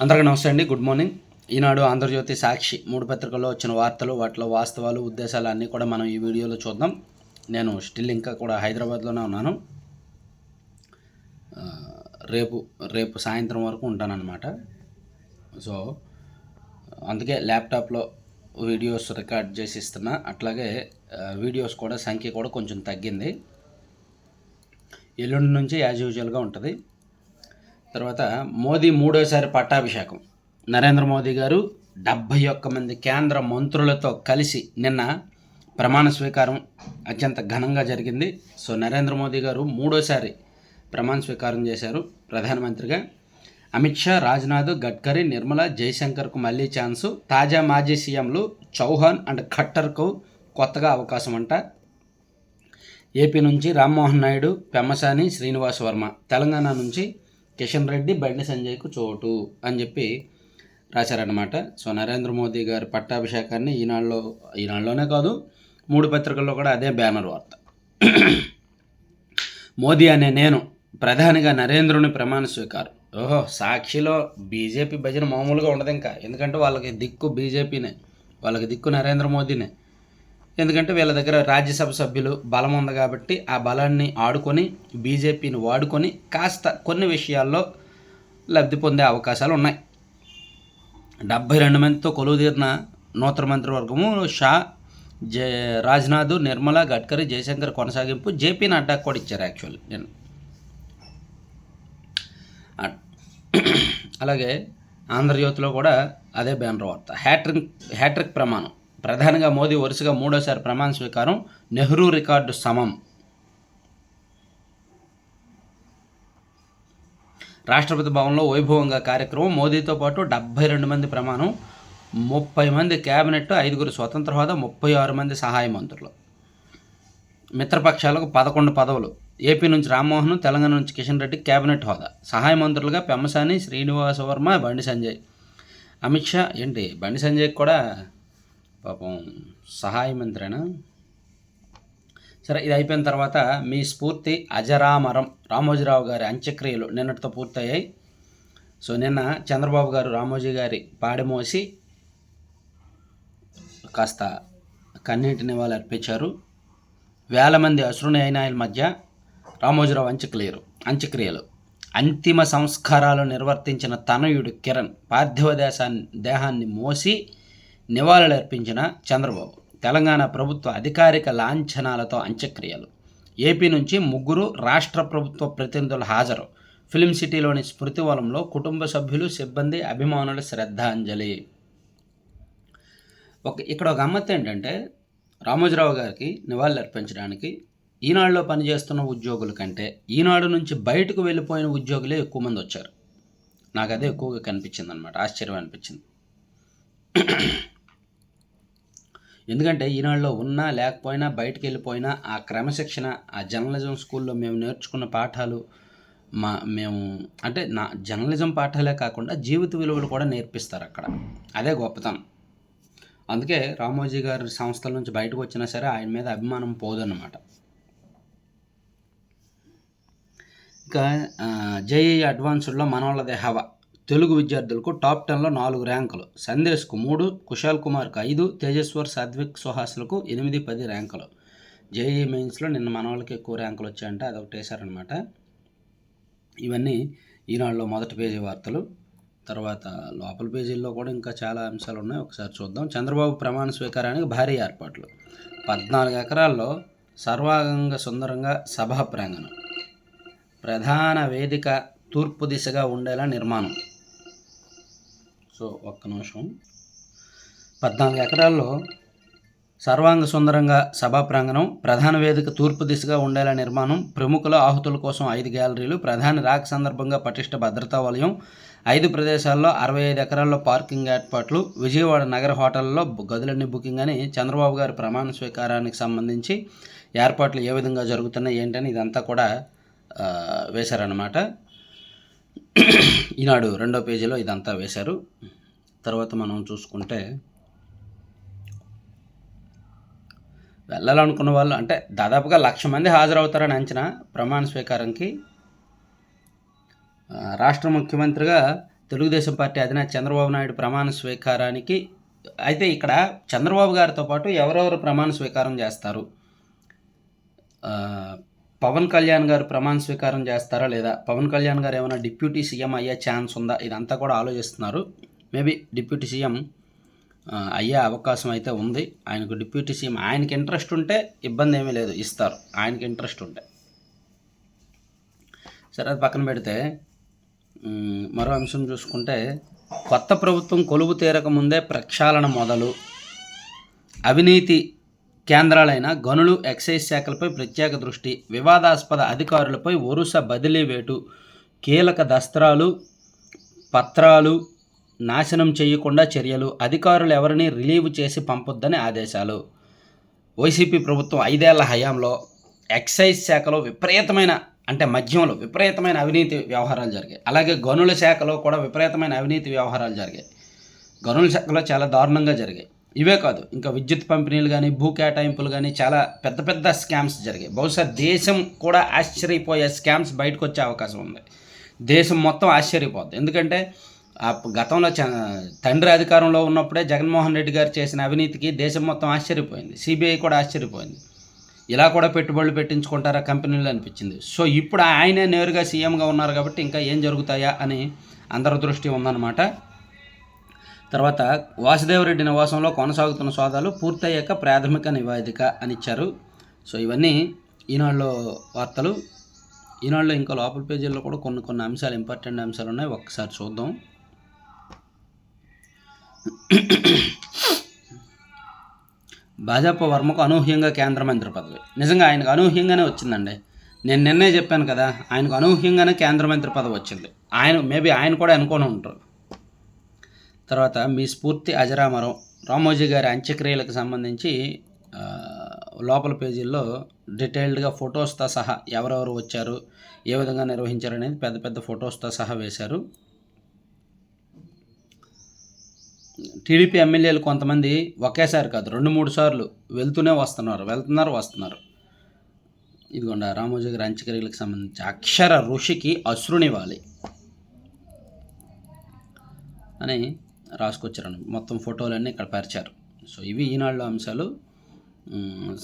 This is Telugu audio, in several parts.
అందరికీ నమస్తే అండి. Good morning. ఈనాడు, ఆంధ్రజ్యోతి, సాక్షి 3 పత్రికల్లో వచ్చిన వార్తలు, వాటిలో వాస్తవాలు, ఉద్దేశాలు అన్నీ కూడా మనం ఈ వీడియోలో చూద్దాం. నేను స్టిల్ ఇంకా కూడా హైదరాబాద్లోనే ఉన్నాను. రేపు సాయంత్రం వరకు ఉంటానన్నమాట. సో అందుకే ల్యాప్టాప్లో వీడియోస్ రికార్డ్ చేసి ఇస్తున్నా. అట్లాగే వీడియోస్ కూడా సంఖ్య కూడా కొంచెం తగ్గింది. ఎల్లుండి నుంచి యాజ్ యూజువల్గా ఉంటుంది. తర్వాత మోదీ మూడోసారి పట్టాభిషేకం. నరేంద్ర మోదీ గారు 71 మంది కేంద్ర మంత్రులతో కలిసి నిన్న ప్రమాణ స్వీకారం అత్యంత ఘనంగా జరిగింది. సో నరేంద్ర మోదీ గారు మూడోసారి ప్రమాణ స్వీకారం చేశారు ప్రధానమంత్రిగా. అమిత్ షా, రాజ్నాథ్, గడ్కరీ, నిర్మల, జయశంకర్కు మళ్ళీ ఛాన్సు. తాజా మాజీ సీఎంలు చౌహాన్ అండ్ ఖట్టర్కు కొత్తగా అవకాశం అంట. ఏపీ నుంచి రామ్మోహన్ నాయుడు, పెమ్మసాని, శ్రీనివాస్ వర్మ. తెలంగాణ నుంచి కిషన్ రెడ్డి, బండి సంజయ్కు చోటు అని చెప్పి రాశారన్నమాట. సో నరేంద్ర మోదీ గారి పట్టాభిషేకాన్ని ఈనాడులోనే కాదు 3 పత్రికల్లో కూడా అదే బ్యానర్ వార్త. మోదీ అనే నేను ప్రధానిగా నరేంద్రుని ప్రమాణ స్వీకారం. ఓహో, సాక్షిలో బీజేపీ భజన మామూలుగా ఉండదు ఇంకా. ఎందుకంటే వాళ్ళకి దిక్కు బీజేపీనే, వాళ్ళకి దిక్కు నరేంద్ర మోదీనే. ఎందుకంటే వీళ్ళ దగ్గర రాజ్యసభ సభ్యులు బలం ఉంది కాబట్టి ఆ బలాన్ని ఆడుకొని బీజేపీని వాడుకొని కాస్త కొన్ని విషయాల్లో లబ్ధి పొందే అవకాశాలు ఉన్నాయి. 72 మందితో కొలువుదీరిన నూతన మంత్రివర్గము షా, రాజ్నాథ్, నిర్మల, గడ్కరీ, జయశంకర్ కొనసాగింపు. జేపీ నడ్డాకు కూడా ఇచ్చారు యాక్చువల్లీ నేను. అలాగే ఆంధ్రజ్యోతిలో కూడా అదే బ్యానర్ వార్త. హ్యాట్రిక్ ప్రమాణం. ప్రధానిగా మోదీ వరుసగా మూడోసారి ప్రమాణ స్వీకారం. నెహ్రూ రికార్డు సమం. రాష్ట్రపతి భవన్లో వైభవంగా కార్యక్రమం. మోదీతో పాటు 72 మంది ప్రమాణం, 30 మంది క్యాబినెట్, 5 స్వతంత్ర హోదా, 36 మంది సహాయ మంత్రులు. మిత్రపక్షాలకు 11 పదవులు. ఏపీ నుంచి రామ్మోహన్, తెలంగాణ నుంచి కిషన్ రెడ్డి క్యాబినెట్ హోదా. సహాయ మంత్రులుగా పెమ్మసాని, శ్రీనివాస వర్మ, బండి సంజయ్. అమిత్ షా ఏంటి బండి సంజయ్కి కూడా పాపం సహాయ మంత్రేనా? సరే, ఇది అయిపోయిన తర్వాత మీ స్ఫూర్తి అజరామరం. రామోజీరావు గారి అంత్యక్రియలు నిన్నటితో పూర్తయ్యాయి. సో నిన్న చంద్రబాబు గారు రామోజీ గారి పాడెమోసి కాస్త కన్నీటి నివాళులు అర్పించారు. వేల మంది అశ్రునయనాల మధ్య రామోజీరావు అంత్యక్రియలు. అంతిమ సంస్కారాలు నిర్వర్తించిన తనయుడు కిరణ్ పార్థివ దేహాన్ని మోసి నివాళులర్పించిన చంద్రబాబు. తెలంగాణ ప్రభుత్వ అధికారిక లాంఛనాలతో అంత్యక్రియలు. ఏపీ నుంచి 3 రాష్ట్ర ప్రభుత్వ ప్రతినిధులు హాజరు. ఫిల్మ్ సిటీలోని స్మృతివనంలో కుటుంబ సభ్యులు, సిబ్బంది, అభిమానుల శ్రద్ధాంజలి. ఇక్కడ ఒక గమ్మత్తు ఏంటంటే, రామోజీరావు గారికి నివాళులు అర్పించడానికి ఈనాడులో పనిచేస్తున్న ఉద్యోగుల కంటే ఈనాడు నుంచి బయటకు వెళ్ళిపోయిన ఉద్యోగులే ఎక్కువ మంది వచ్చారు. నాకు అదే ఎక్కువగా కనిపించింది అనమాట, ఆశ్చర్యం అనిపించింది. ఎందుకంటే ఈనాడులో ఉన్నా లేకపోయినా బయటకు వెళ్ళిపోయినా ఆ క్రమశిక్షణ, ఆ జర్నలిజం స్కూల్లో మేము నేర్చుకున్న పాఠాలు, మేము అంటే జర్నలిజం పాఠాలే కాకుండా జీవిత విలువలు కూడా నేర్పిస్తారు అక్కడ. అదే గొప్పతనం. అందుకే రామోజీ గారి సంస్థల నుంచి బయటకు వచ్చినా సరే ఆయన మీద అభిమానం పోదన్నమాట. ఇక జేఈఈ అడ్వాన్స్డ్లో మనోళ్ళదే హవా. తెలుగు విద్యార్థులకు టాప్ 10లో 4 ర్యాంకులు. సందేశ్కు 3, కుశాల్ కుమార్కు 5, తేజస్వర్, సాత్విక్, సుహాస్లకు 8, 10 ర్యాంకులు. జేఈఈ మెయిన్స్లో నిన్న మన వాళ్ళకి ఎక్కువ ర్యాంకులు వచ్చాయంటే అదొకటి వేశారనమాట. ఇవన్నీ ఈనాడులో మొదటి పేజీ వార్తలు. తర్వాత లోపల పేజీల్లో కూడా ఇంకా చాలా అంశాలు ఉన్నాయి, ఒకసారి చూద్దాం. చంద్రబాబు ప్రమాణ స్వీకారానికి భారీ ఏర్పాట్లు. 14 ఎకరాల్లో సర్వాంగ సుందరంగా సభా ప్రాంగణం. ప్రధాన వేదిక తూర్పు దిశగా ఉండేలా నిర్మాణం. సో ఒక్క నిమిషం. 14 ఎకరాల్లో సర్వాంగ సుందరంగా సభా ప్రాంగణం, ప్రధాన వేదిక తూర్పు దిశగా ఉండేలా నిర్మాణం, ప్రముఖుల ఆహుతుల కోసం 5 గ్యాలరీలు, ప్రధాని రాక సందర్భంగా పటిష్ట భద్రతా వలయం, 5 ప్రదేశాల్లో 65 ఎకరాల్లో పార్కింగ్ ఏర్పాట్లు, విజయవాడ నగర హోటల్లో గదులన్నీ బుకింగ్ అని చంద్రబాబు గారి ప్రమాణ స్వీకారానికి సంబంధించి ఏర్పాట్లు ఏ విధంగా జరుగుతున్నాయి ఏంటని ఇదంతా కూడా వేశారన్నమాట. ఈనాడు 2వ పేజీలో ఇదంతా వేశారు. తర్వాత మనం చూసుకుంటే వెళ్ళాలనుకున్న వాళ్ళు అంటే దాదాపుగా 1,00,000 మంది హాజరవుతారని అంచనా ప్రమాణ స్వీకారంకి. రాష్ట్ర ముఖ్యమంత్రిగా తెలుగుదేశం పార్టీ అధినేత చంద్రబాబు నాయుడు ప్రమాణ స్వీకారానికి అయితే ఇక్కడ చంద్రబాబు గారితో పాటు ఎవరెవరు ప్రమాణ స్వీకారం చేస్తారు, పవన్ కళ్యాణ్ గారు ప్రమాణ స్వీకారం చేస్తారా లేదా, పవన్ కళ్యాణ్ గారు ఏమైనా డిప్యూటీ సీఎం అయ్యే ఛాన్స్ ఉందా, ఇదంతా కూడా ఆలోచిస్తున్నారు. మేబీ డిప్యూటీ సీఎం అయ్యే అవకాశం అయితే ఉంది. ఆయనకు డిప్యూటీ సీఎం ఆయనకి ఇంట్రెస్ట్ ఉంటే ఇబ్బంది ఏమీ లేదు, ఇస్తారు ఆయనకి ఇంట్రెస్ట్ ఉంటే. సరే అది పక్కన పెడితే మరో అంశం చూసుకుంటే కొత్త ప్రభుత్వం కొలువు తీరక ముందే ప్రక్షాళన మొదలు, అవినీతి కేంద్రాలైన గనులు ఎక్సైజ్ శాఖలపై ప్రత్యేక దృష్టి, వివాదాస్పద అధికారులపై వరుస బదిలీ వేటు, కీలక దస్త్రాలు పత్రాలు నాశనం చేయకుండా చర్యలు, అధికారులు ఎవరిని రిలీవ్ చేసి పంపొద్దని ఆదేశాలు. వైసీపీ ప్రభుత్వం 5 ఏళ్ల హయాంలో ఎక్సైజ్ శాఖలో విపరీతమైన అంటే మద్యంలో విపరీతమైన అవినీతి వ్యవహారాలు జరిగాయి. అలాగే గనుల శాఖలో కూడా విపరీతమైన అవినీతి వ్యవహారాలు జరిగాయి. గనుల శాఖలో చాలా దారుణంగా జరిగాయి. ఇవే కాదు, ఇంకా విద్యుత్ పంపిణీలు కానీ భూ కేటాయింపులు కానీ చాలా పెద్ద పెద్ద స్కామ్స్ జరిగాయి. బహుశా దేశం కూడా ఆశ్చర్యపోయే స్కామ్స్ బయటకు వచ్చే అవకాశం ఉంది. దేశం మొత్తం ఆశ్చర్యపోద్ది. ఎందుకంటే గతంలో తండ్రి అధికారంలో ఉన్నప్పుడే జగన్మోహన్ రెడ్డి గారు చేసిన అవినీతికి దేశం మొత్తం ఆశ్చర్యపోయింది. సిబిఐ కూడా ఆశ్చర్యపోయింది. ఇలా కూడా పెట్టుబడులు పెట్టించుకుంటారా కంపెనీలు అనిపించింది. సో ఇప్పుడు ఆయనే నేరుగా సీఎంగా ఉన్నారు కాబట్టి ఇంకా ఏం జరుగుతాయా అని అందరి దృష్టి ఉందన్నమాట. తర్వాత వాసుదేవరెడ్డి నివాసంలో కొనసాగుతున్న సోదాలు పూర్తయ్యాక ప్రాథమిక నివేదిక అని ఇచ్చారు. సో ఇవన్నీ ఈనాడులో వార్తలు. ఈనాడులో ఇంకా లోపల పేజీల్లో కూడా కొన్ని అంశాలు ఇంపార్టెంట్ అంశాలు ఉన్నాయి, ఒక్కసారి చూద్దాం. భాజపా వర్మకు అనూహ్యంగా కేంద్ర మంత్రి పదవి. నిజంగా ఆయనకు అనూహ్యంగానే వచ్చిందండి. నేను నిన్నే చెప్పాను కదా, ఆయనకు అనూహ్యంగానే కేంద్ర మంత్రి పదవి వచ్చింది. మేబీ ఆయన కూడా అనుకొని ఉంటారు. తర్వాత మీ స్ఫూర్తి అజరామరం, రామోజీ గారి అంత్యక్రియలకు సంబంధించి లోపల పేజీల్లో డీటెయిల్డ్గా ఫొటోస్తో సహా ఎవరెవరు వచ్చారు, ఏ విధంగా నిర్వహించారు అనేది పెద్ద పెద్ద ఫొటోస్తో సహా వేశారు. టీడీపీ ఎమ్మెల్యేలు కొంతమంది ఒకేసారి కాదు 2-3 సార్లు వస్తున్నారు. ఇదిగోండి రామోజీ గారి అంత్యక్రియలకు సంబంధించి అక్షర ఋషికి అశ్రునివ్వాలి అని రాసుకొచ్చారని మొత్తం ఫోటోలన్నీ ఇక్కడ పరిచారు. సో ఇవి ఈనాడులో అంశాలు.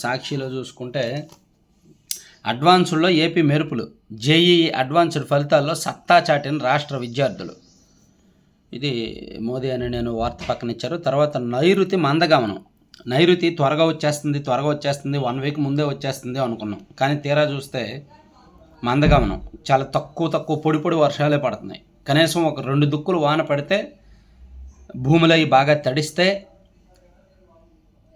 సాక్షిలో చూసుకుంటే అడ్వాన్స్డ్లో ఏపీ మెరుపులు, జేఈఈ అడ్వాన్స్డ్ ఫలితాల్లో సత్తా చాటిన రాష్ట్ర విద్యార్థులు. ఇది మోదీ అని నేను వార్త పక్కన ఇచ్చారు. తర్వాత నైరుతి మందగమనం, నైరుతి త్వరగా వచ్చేస్తుంది 1 వీక్ ముందే వచ్చేస్తుంది అనుకున్నాం. కానీ తీరా చూస్తే మందగమనం, చాలా తక్కువ పొడి వర్షాలే పడుతున్నాయి. కనీసం ఒక 2 దుక్కులు వాన పడితే భూమిలో బాగా తడిస్తే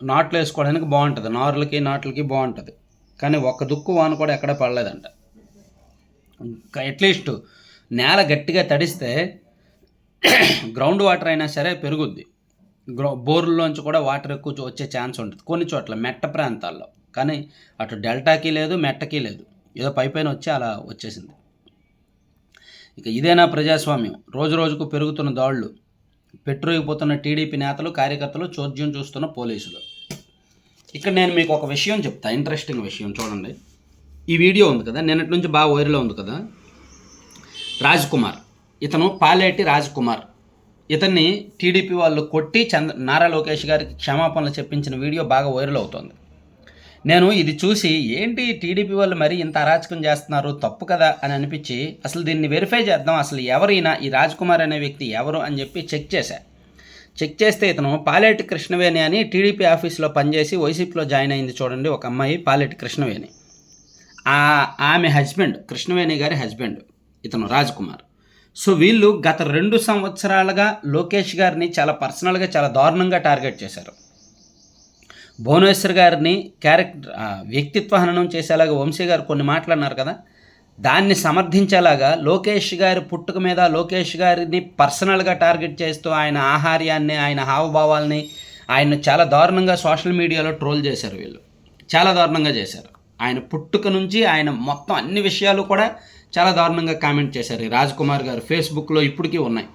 నాట్లు వేసుకోవడానికి బాగుంటుంది, నాట్లకి బాగుంటుంది. కానీ 1 దుక్కు వాన కూడా ఎక్కడ పడలేదంట. అట్లీస్ట్ నేల గట్టిగా తడిస్తే గ్రౌండ్ వాటర్ అయినా సరే పెరుగుద్ది. బోర్లోంచి కూడా వాటర్ ఎక్కువ వచ్చే ఛాన్స్ ఉంటుంది కొన్ని చోట్ల మెట్ట ప్రాంతాల్లో. కానీ అటు డెల్టాకి లేదు, మెట్టకి లేదు, ఏదో పైపైన వచ్చి అలా వచ్చేసింది. ఇక ఇదేనా ప్రజాస్వామ్యం? రోజుకు పెరుగుతున్న దాడులు, పెట్టురోగిపోతున్న టీడీపీ నేతలు కార్యకర్తలు, చోద్యం చూస్తున్న పోలీసులు. ఇక్కడ నేను మీకు ఒక విషయం చెప్తా, ఇంట్రెస్టింగ్ విషయం. చూడండి, ఈ వీడియో ఉంది కదా, నిన్నటి నుంచి బాగా వైరల్ ఉంది కదా. రాజ్ కుమార్, ఇతను పాలేటి రాజ్ కుమార్, ఇతన్ని టీడీపీ వాళ్ళు కొట్టి నారా లోకేష్ గారికి క్షమాపణలు చెప్పించిన వీడియో బాగా వైరల్ అవుతుంది. నేను ఇది చూసి ఏంటి టీడీపీ వాళ్ళు మరీ ఇంత అరాచకం చేస్తున్నారు, తప్పు కదా అని అనిపించి అసలు దీన్ని వెరిఫై చేద్దాం, అసలు ఎవరైనా ఈ రాజ్ కుమార్ అనే వ్యక్తి ఎవరు అని చెప్పి చెక్ చేస్తే ఇతను పాలేటి కృష్ణవేణి అని టీడీపీ ఆఫీస్లో పనిచేసి వైసీపీలో జాయిన్ అయింది. చూడండి, ఒక అమ్మాయి పాలేటి కృష్ణవేణి, ఆమె హస్బెండ్, కృష్ణవేణి గారి హస్బెండ్ ఇతను రాజ్ కుమార్. సో వీళ్ళు గత 2 సంవత్సరాలుగా లోకేష్ గారిని చాలా పర్సనల్గా చాలా దారుణంగా టార్గెట్ చేశారు. భువనేశ్వర్ గారిని వ్యక్తిత్వ హననం చేసేలాగా వంశీ గారు కొన్ని మాట్లాడినారు కదా, దాన్ని సమర్థించేలాగా లోకేష్ గారి పుట్టుక మీద లోకేష్ గారిని పర్సనల్గా టార్గెట్ చేస్తూ ఆయన ఆహార్యాన్ని, ఆయన హావభావాల్ని, ఆయన చాలా దారుణంగా సోషల్ మీడియాలో ట్రోల్ చేశారు. వీళ్ళు చాలా దారుణంగా చేశారు. ఆయన పుట్టుక నుంచి ఆయన మొత్తం అన్ని విషయాలు కూడా చాలా దారుణంగా కామెంట్ చేశారు ఈ రాజ్ కుమార్ గారు. ఫేస్బుక్లో ఇప్పటికీ ఉన్నాయి.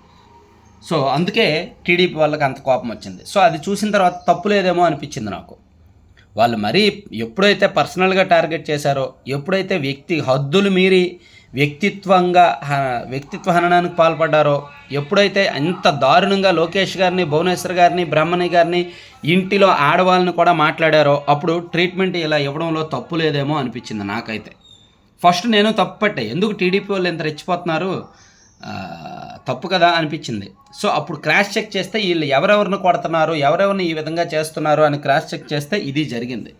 సో అందుకే టీడీపీ వాళ్ళకి అంత కోపం వచ్చింది. సో అది చూసిన తర్వాత తప్పు లేదేమో అనిపించింది నాకు. వాళ్ళు మరీ ఎప్పుడైతే పర్సనల్గా టార్గెట్ చేశారో, ఎప్పుడైతే వ్యక్తి హద్దులు మీరి వ్యక్తిత్వ హననానికి పాల్పడ్డారో, ఎప్పుడైతే అంత దారుణంగా లోకేష్ గారిని, భువనేశ్వర్ గారిని, బ్రహ్మణి గారిని, ఇంటిలో ఆడవాళ్ళని కూడా మాట్లాడారో అప్పుడు ట్రీట్మెంట్ ఇలా ఇవ్వడంలో తప్పు లేదేమో అనిపించింది నాకైతే. ఫస్ట్ నేను తప్పు పట్టే, ఎందుకు టీడీపీ వాళ్ళు ఎంత రెచ్చిపోతున్నారు, తప్పు కదా అనిపించింది. సో అప్పుడు క్రాస్ చెక్ చేస్తే వీళ్ళు ఎవరెవరిని కొడుతున్నారు, ఎవరెవరిని ఈ విధంగా చేస్తున్నారు అని క్రాస్ చెక్ చేస్తే ఇది జరిగింది.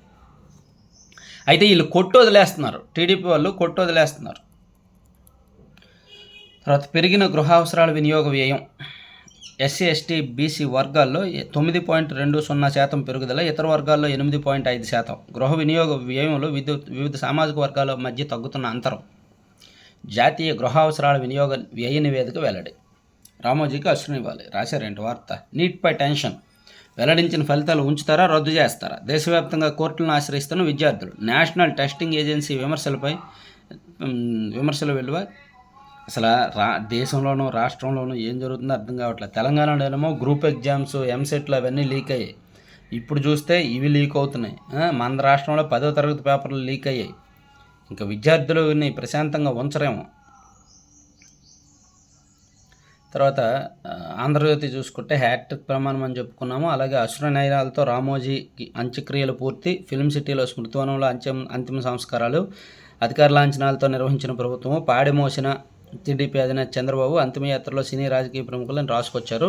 అయితే వీళ్ళు కొట్టు వదిలేస్తున్నారు, టీడీపీ వాళ్ళు కొట్టు వదిలేస్తున్నారు. తర్వాత పెరిగిన గృహ అవసరాల వినియోగ వ్యయం ఎస్సీ ఎస్టీ బీసీ వర్గాల్లో 9.20% పెరుగుదల, ఇతర వర్గాల్లో 8.5%. గృహ వినియోగ వ్యయంలో వివిధ సామాజిక వర్గాల మధ్య తగ్గుతున్న అంతరం. జాతీయ గృహ అవసరాల వినియోగ వ్యయ నివేదిక వెల్లడి. రామోజీకి అశ్రునివ్వాలి రాశారేంటి వార్త. నీట్పై టెన్షన్, వెల్లడించిన ఫలితాలు ఉంచుతారా, రద్దు చేస్తారా? దేశవ్యాప్తంగా కోర్టులను ఆశ్రయిస్తున్న విద్యార్థులు. నేషనల్ టెస్టింగ్ ఏజెన్సీ విమర్శల వెలువ. అసలు దేశంలోనూ రాష్ట్రంలోనూ ఏం జరుగుతుందో అర్థం కావట్లేదు. తెలంగాణలోనేమో గ్రూప్ ఎగ్జామ్స్, ఎంసెట్లు అవన్నీ లీక్ అయ్యాయి. ఇప్పుడు చూస్తే ఇవి లీక్ అవుతున్నాయి. మన రాష్ట్రంలో 10వ తరగతి పేపర్లు లీక్ అయ్యాయి. ఇంకా విద్యార్థులని ప్రశాంతంగా ఉంచరేమో. తర్వాత ఆంధ్రజ్యోతి చూసుకుంటే హ్యాట్రిక్ ప్రమాణం అని చెప్పుకున్నాము. అలాగే అశ్రునయనాలతో రామోజీకి అంత్యక్రియలు పూర్తి. ఫిల్మ్ సిటీలో స్మృతివనంలో అంతిమ సంస్కారాలు. అధికార లాంఛనాలతో నిర్వహించిన ప్రభుత్వము. పాడి మోసిన టీడీపీ అధినేత చంద్రబాబు. అంతిమయాత్రలో సినీ రాజకీయ ప్రముఖులను రాసుకొచ్చారు.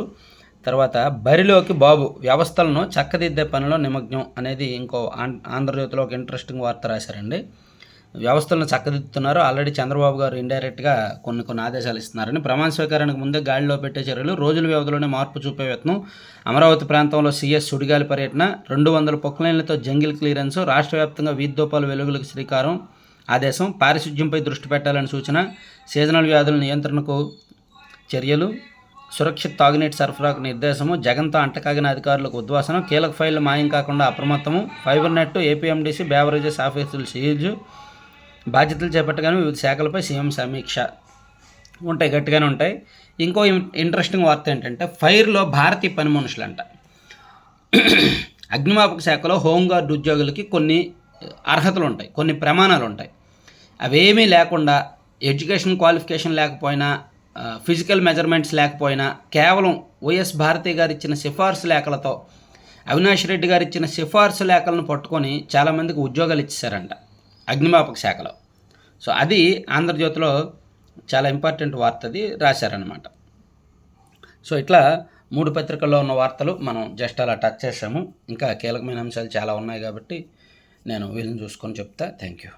తర్వాత బరిలోకి బాబు, వ్యవస్థలను చక్కదిద్దే పనిలో నిమగ్నం అనేది ఇంకో ఆంధ్రజ్యోతిలో ఒక ఇంట్రెస్టింగ్ వార్త రాశారండి. వ్యవస్థలను చక్కదిద్దుతున్నారు. ఆల్రెడీ చంద్రబాబు గారు ఇండైరెక్ట్గా కొన్ని ఆదేశాలు ఇస్తున్నారని. ప్రమాణ స్వీకారానికి ముందే గాలిలో పెట్టే చర్యలు, రోజుల వ్యవధిలోనే మార్పు చూపే యత్నం. అమరావతి ప్రాంతంలో సీఎస్ సుడిగాలి పర్యటన. 200 పొక్లైన్లతో జంగిల్ క్లియరెన్స్. రాష్ట్ర వ్యాప్తంగా వీధోపాల వెలుగులకు శ్రీకారం. ఆదేశం. పారిశుధ్యంపై దృష్టి పెట్టాలని సూచన. సీజనల్ వ్యాధుల నియంత్రణకు చర్యలు. సురక్షిత తాగునీటి సరఫరాకు నిర్దేశము. జగన్తో అంటకాగిన అధికారులకు ఉద్వాసనం. కీలక ఫైళ్లు మాయం కాకుండా అప్రమత్తము. ఫైబర్ నెట్, ఏపీఎండీసీ, బేవరేజెస్ ఆఫీసులు సీజు. బాధ్యతలు చేపట్టగానే వివిధ శాఖలపై సీఎం సమీక్ష. ఉంటాయి, గట్టిగానే ఉంటాయి. ఇంకో ఇంట్రెస్టింగ్ వార్త ఏంటంటే ఫైర్లో భారతీయ పని మనుషులంట. అగ్నిమాపక శాఖలో హోంగార్డు ఉద్యోగులకి కొన్ని అర్హతలు ఉంటాయి, కొన్ని ప్రమాణాలు ఉంటాయి. అవేమీ లేకుండా, ఎడ్యుకేషన్ క్వాలిఫికేషన్ లేకపోయినా, ఫిజికల్ మెజర్మెంట్స్ లేకపోయినా, కేవలం వైఎస్ భారతి గారు ఇచ్చిన సిఫార్సు లేఖలతో, అవినాష్ రెడ్డి గారు ఇచ్చిన సిఫార్సు లేఖలను పట్టుకొని చాలామందికి ఉద్యోగాలు ఇచ్చేశారంట అగ్నిమాపక శాఖలో. సో అది ఆంధ్రజ్యోతిలో చాలా ఇంపార్టెంట్ వార్త, అది రాశారనమాట. సో ఇట్లా 3 పత్రికల్లో ఉన్న వార్తలు మనం జస్ట్ అలా టచ్ చేసాము. ఇంకా కీలకమైన అంశాలు చాలా ఉన్నాయి కాబట్టి నేను వీళ్ళని చూసుకొని చెప్తా. Thank you.